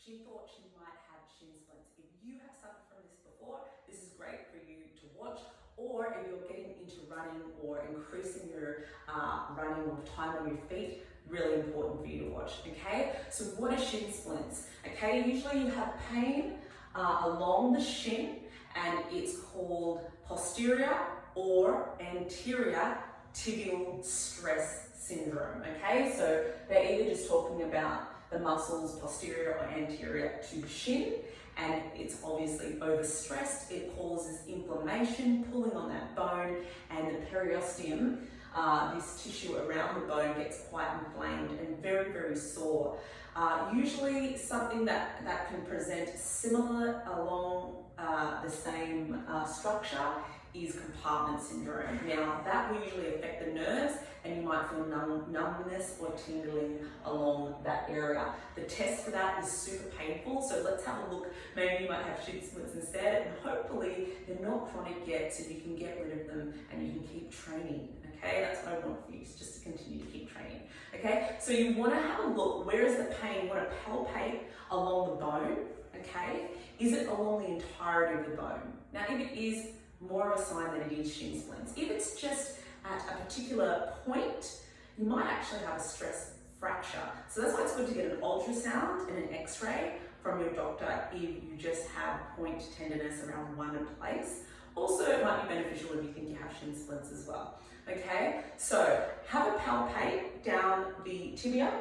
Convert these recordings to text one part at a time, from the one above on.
she thought she might have shin splints. If you have suffered from this before, this is great for you to watch. Or if you're getting into running or increasing your running or time on your feet, really important for you to watch, okay? So what are shin splints? Okay, usually you have pain along the shin, and it's called posterior or anterior tibial stress syndrome, okay? So they're either just talking about the muscles posterior or anterior to the shin, and it's obviously overstressed. It causes inflammation, pulling on that bone, and the periosteum, this tissue around the bone, gets quite inflamed and very, very sore. Usually something that can present similar along the same structure is compartment syndrome. Now, that will usually affect the nerves, and you might feel numbness or tingling along that area. The test for that is super painful, so let's have a look. Maybe you might have shin splints instead, and hopefully they're not chronic yet, so you can get rid of them and you can keep training. Okay, that's what I want for you, is just to continue to keep training. Okay, so you want to have a look. Where is the pain? You want to palpate along the bone. Okay, is it along the entirety of the bone? Now, if it is, more of a sign that it is shin splints. If it's just at a particular point, you might actually have a stress fracture. So that's why it's good to get an ultrasound and an x-ray from your doctor if you just have point tenderness around one place. Also, it might be beneficial if you think you have shin splints as well. Okay, so have a palpate down the tibia,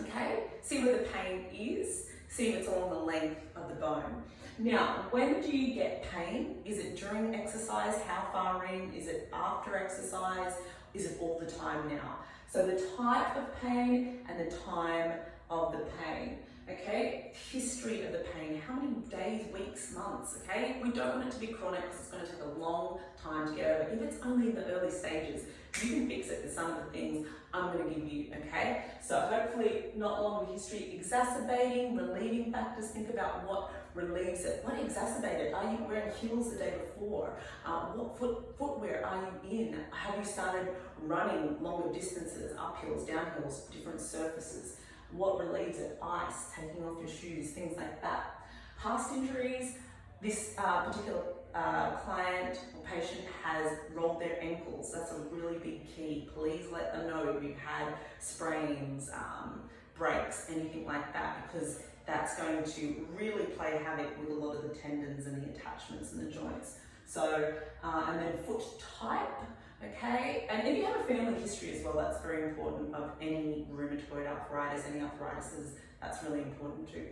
okay, see where the pain is, see if it's along the length of the bone. Now, when do you get pain? Is it during exercise? How far in? Is it after exercise? Is it all the time now? So the type of pain and the time of the pain, okay? History of the pain, how many days, weeks, months, okay? We don't want it to be chronic because it's going to take a long time to get over. If it's only in the early stages, you can fix it with some of the things I'm going to give you, okay? So hopefully not long history. Exacerbating, relieving factors, think about what relieves it. What exacerbated? Are you wearing heels the day before? What footwear are you in? Have you started running longer distances, uphills, downhills, different surfaces? What relieves it? Ice, taking off your shoes, things like that. Past injuries, this particular client or patient has rolled their ankles. That's a really big key. Please let them know if you've had sprains, breaks, anything like that, because that's going to really play havoc with a lot of the tendons and the attachments and the joints. So, and then foot type, okay? And if you have a family history as well, that's very important of any rheumatoid arthritis, any arthritises, that's really important too.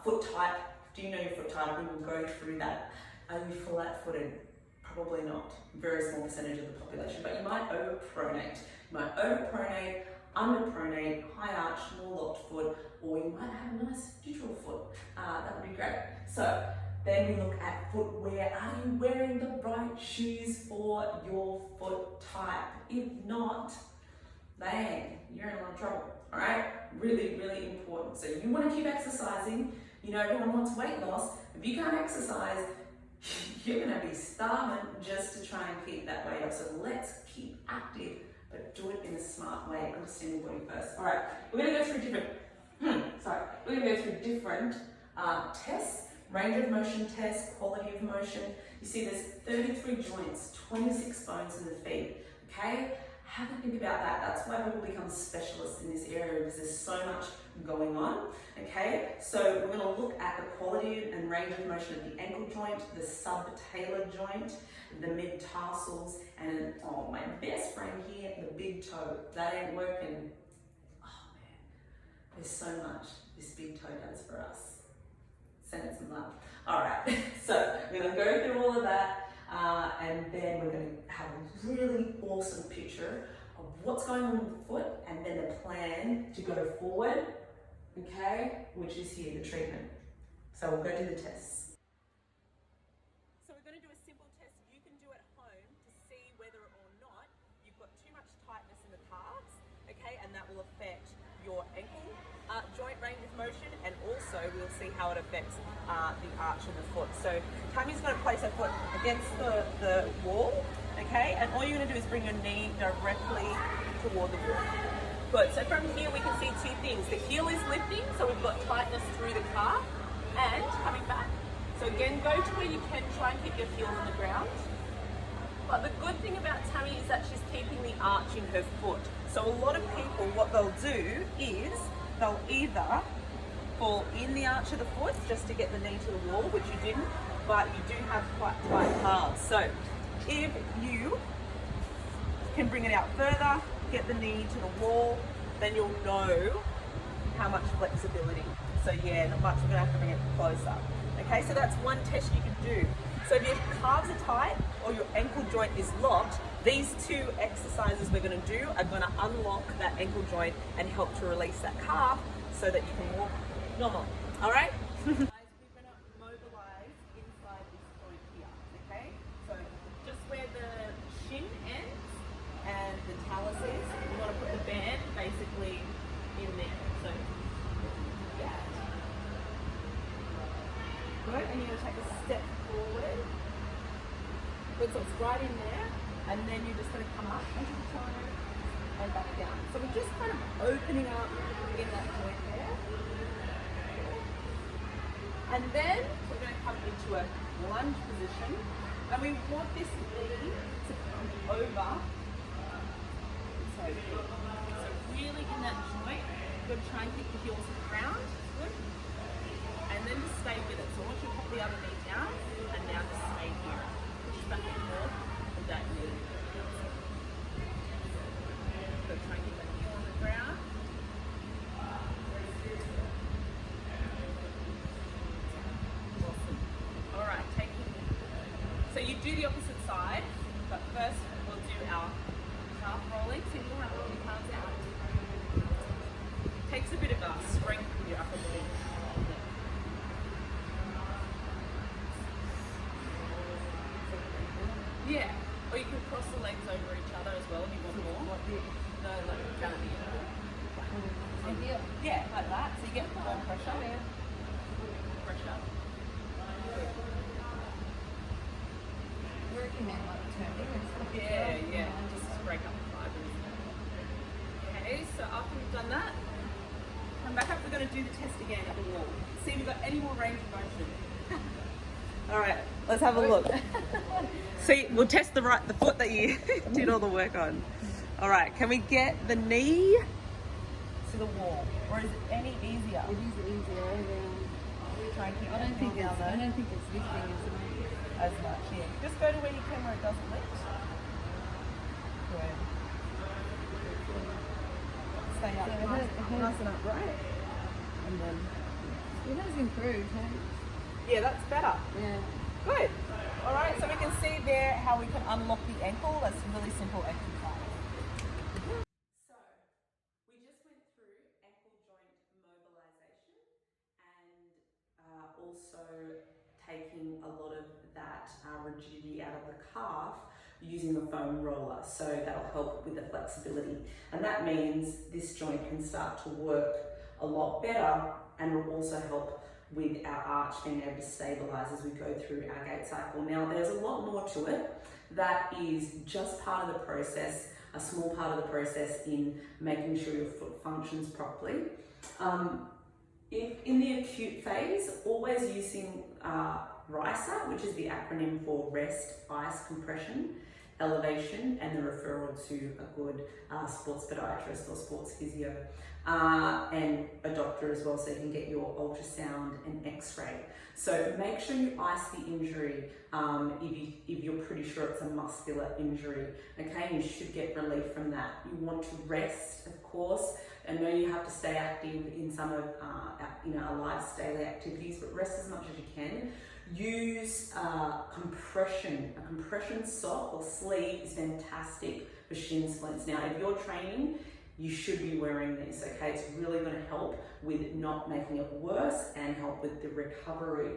Foot type, do you know your foot type? We will go through that. Are you flat-footed? Probably not. Very small percentage of the population, but you might overpronate. You might overpronate, underpronate, high arch, more locked foot, or you might have a nice neutral foot. That would be great. So then we look at footwear. Are you wearing the right shoes for your foot type? If not, bang, you're in a lot of trouble. All right, really, really important. So you want to keep exercising. You know, everyone wants weight loss. If you can't exercise, you're going to be starving just to try and keep that weight off. So let's keep active, but do it in a smart way. Understand your body first. All right, we're going to go through different tests, range of motion tests, quality of motion. You see there's 33 joints, 26 bones in the feet, okay? Have a think about that. That's why people become specialists in this area, because there's so much going on, okay? So we're gonna look at the quality and range of motion of the ankle joint, the subtalar joint, the mid-tarsals, and oh, my best friend here, the big toe. That ain't working. Oh man, there's so much this big toe does for us. Send it some love. All right, so we're gonna go through all of that, and then we're gonna have a really awesome picture of what's going on with the foot, and then a plan to go forward, okay, which is here, the treatment. So we'll go do the tests. So we're going to do a simple test you can do at home to see whether or not you've got too much tightness in the calves, okay, and that will affect your ankle joint range of motion, and also we'll see how it affects the arch of the foot. So Tammy's going to place her foot against the wall, okay, and all you're going to do is bring your knee directly toward the wall. Good, so from here we can see two things. The heel is lifting, so we've got tightness through the calf, and coming back. So again, go to where you can, try and keep your heel on the ground. But the good thing about Tammy is that she's keeping the arch in her foot. So a lot of people, what they'll do is they'll either fall in the arch of the foot just to get the knee to the wall, which you didn't, but you do have quite tight calves. So if you can bring it out further, get the knee to the wall, then you'll know how much flexibility. So yeah, not much, we're gonna have to bring it closer. Okay, so that's one test you can do. So if your calves are tight or your ankle joint is locked, these two exercises we're gonna do are gonna unlock that ankle joint and help to release that calf so that you can walk normal. All right? Guys, we're gonna mobilize inside this joint here, okay? So just where the shin ends and the talus is, you wanna put the band basically in there. So, yeah. Good, and you're gonna take a step forward. Good, so it's right in there, and then you're just gonna come up onto the toe and back down. So we're just kind of opening up in that joint there. And then we're gonna come into a lunge position, and we want this knee to come over. So really in that joint, you're gonna try and keep the heels on the ground. Good. And then just stay with it. So once you put the other knee down, and now just stay here. Push back and forth with that knee. So try and keep that heel on the ground. Awesome. Alright, take it. So you do the opposite side, but first we'll do our calf rolling. So you'll have all your calves out. Takes a bit of strength with your upper body. Yeah, or you can cross the legs over each other as well if you want more. No, like down at the end. Yeah, like that. So you get more pressure. Pressure. Working that like turning and stuff. Yeah. Just break up the fibers. Okay, so after we've done that, come back up. We're going to do the test again at the wall. See if we've got any more range of motion. All right, let's have a look. See, we'll test the foot that you did all the work on. All right, can we get the knee to the wall, or is it any easier? It is easier. Try and keep I don't think it's lifting as much. Yeah, just go to where you can where it doesn't lift. Good. Stay up, nice and upright, and then. It has improved, hey? Yeah, that's better. Yeah. Good. All right, so we can see there how we can unlock the ankle. That's a really simple exercise. So, we just went through ankle joint mobilization and also taking a lot of that rigidity out of the calf using the foam roller. So that'll help with the flexibility. And that means this joint can start to work a lot better and will also help with our arch being able to stabilize as we go through our gait cycle. Now, there's a lot more to it that is just part of the process, a small part of the process in making sure your foot functions properly. If in the acute phase, always using RISA, which is the acronym for rest, ice, compression, elevation, and the referral to a good sports podiatrist or sports physio. And a doctor as well, so you can get your ultrasound and x-ray. So make sure you ice the injury if you're pretty sure it's a muscular injury, okay? You should get relief from that. You want to rest, of course. I know you have to stay active in some of our life's daily activities, but rest as much as you can. Use compression. A compression sock or sleeve is fantastic for shin splints. Now, if you're training, you should be wearing this, okay? It's really going to help with not making it worse and help with the recovery.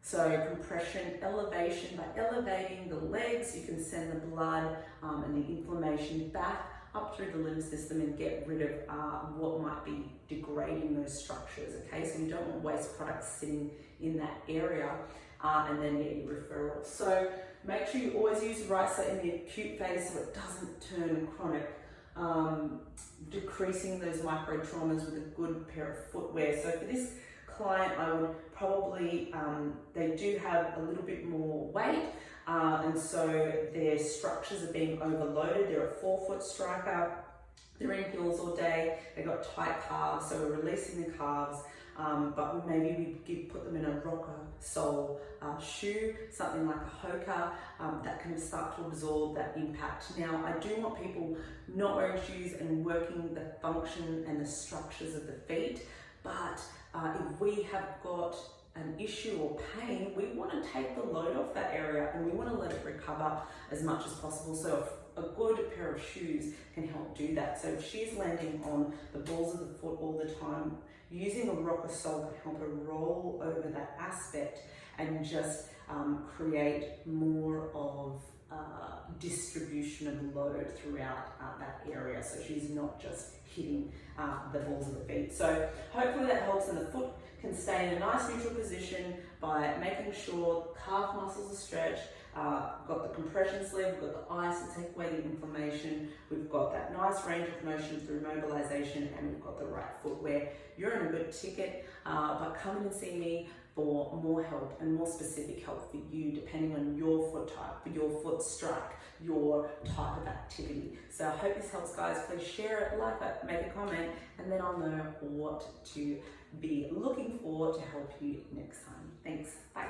So compression, elevation, by elevating the legs, you can send the blood and the inflammation back up through the limb system and get rid of what might be degrading those structures, okay? So you don't want waste products sitting in that area and then get your referral. So make sure you always use RISA in the acute phase so it doesn't turn chronic. decreasing those micro traumas with a good pair of footwear. So for this client, I would probably, they do have a little bit more weight, and so their structures are being overloaded. They're a 4-foot striker, they're in heels all day, they've got tight calves, so we're releasing the calves, but maybe we put them in a rocker sole shoe, something like a Hoka, that can start to absorb that impact. Now, I do want people not wearing shoes and working the function and the structures of the feet, but if we have got an issue or pain, we want to take the load off that area and we want to let it recover as much as possible. So a good pair of shoes can help do that. So if she's landing on the balls of the foot all the time, using a rocker sole can help her roll over that aspect and just create more of distribution of load throughout that area, so she's not just hitting the balls of the feet. So hopefully that helps, and the foot can stay in a nice neutral position by making sure calf muscles are stretched, got the compression sleeve, we've got the ice to take away the inflammation, we've got that nice range of motion through mobilization, and we've got the right footwear. You're in a good ticket, but come in and see me for more help and more specific help for you, depending on your foot type, your foot strike, your type of activity. So I hope this helps, guys. Please share it, like it, make a comment, and then I'll know what to be looking for to help you next time. Thanks. Bye.